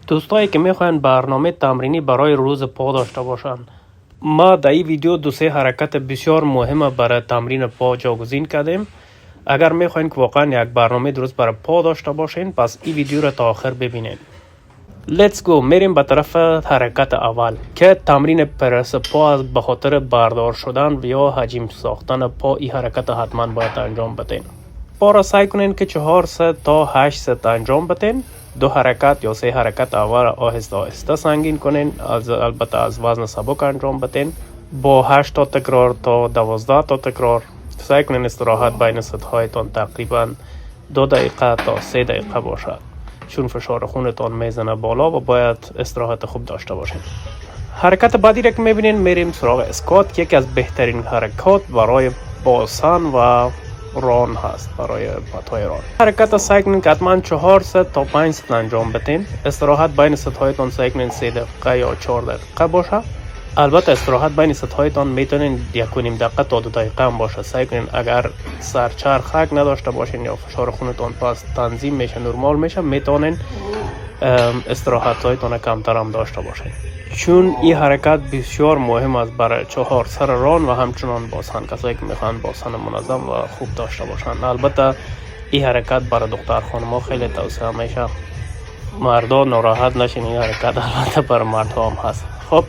دوستایی که میخواین برنامه تمرینی برای روز پا داشته باشن، ما در این ویدیو دو سه حرکت بسیار مهم برای تمرین پا جاگزین کردیم. اگر میخواین که واقعا یک برنامه درست برای پا داشته باشین، پس این ویدیو را تا آخر ببینید. لیتس گو، میریم به طرف حرکت اول که تمرین پرس پا از به خاطر بردار شدن یا حجم ساختن پا. این حرکت حتما باید انجام بدین. پا را سعی کنین که 4 ست تا 8 ست انجام بدین. 2 حرکت یا 3 حرکت اول آهسته آهسته سنگین کنین، البته از وزن سبک انجام بدین. با 8 تا تکرار تا 12 تا تکرار سعی کنین استراحت بین ست‌هایتان تقریبا 2 دقیقه تا 3 دقیقه باشد، چون فشار خونتان میزنه بالا و باید استراحت خوب داشته باشین. حرکت بعدی را که میبینین میریم سراغ اسکات که یکی از بهترین حرکات برای باسن و ران هست، برای پتوی ران. حرکت سعی کنین که حتما 4 ست تا 5 ست انجام بدین. استراحت بین ست‌هایتان سعی کنین 3 دقیقه یا 4 دقیقه باشه. البته استراحت بین ست‌هایتان میتونین 1.5 دقیقه تا 2 دقیقه هم باشه. سعی کنین اگر سرچرخک نداشته باشین یا فشار خونتان پس تنظیم میشه، نرمال میشه، میتونین استراحت هایتان کمتر هم داشته باشین، چون این حرکت بسیار مهم است برای 4 سر ران و همچنان باسن. کسایی که میخوان باسن منظم و خوب داشته باشن. البته این حرکت برای دختر خانم‌ها خیلی توصیه میشه. مردا ناراحت نشین، این حرکت البته برای مردها هم هست. خب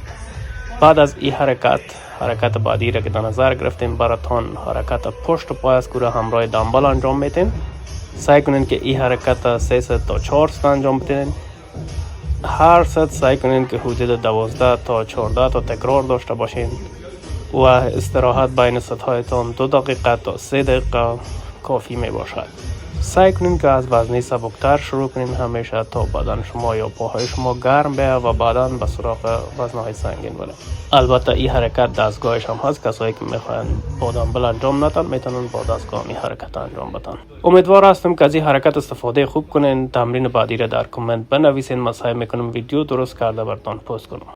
بعد از این حرکت بعدی را که در نظر گرفتیم براتون حرکت پشت پای است که همراه دمبل انجام میتین. سعی کنین که این حرکت 3 ست تا 4 ست انجام بدین. هر ست سعی کنین که حدود 12 تا 14 تا تکرار داشته باشین و استراحت بین ست‌هایتان 2 دقیقه تا 3 دقیقه کافی می باشد. سعی کنین که از وزنی سبکتر شروع کنین همیشه تا بدن شما یا پاهای شما گرم بیه و بعدا به سراغ وزنهای سنگین بره. البته این حرکت دستگاهش هم هست. کسایی که میخواین با دمبل انجام ندن میتونن با دستگاه این حرکت انجام بدن. امیدوار هستم که از این حرکت استفاده خوب کنین. تمرین بعدی را در کامنت بنویسین. من سعی میکنم ویدیو درست کرده براتون پست کنم.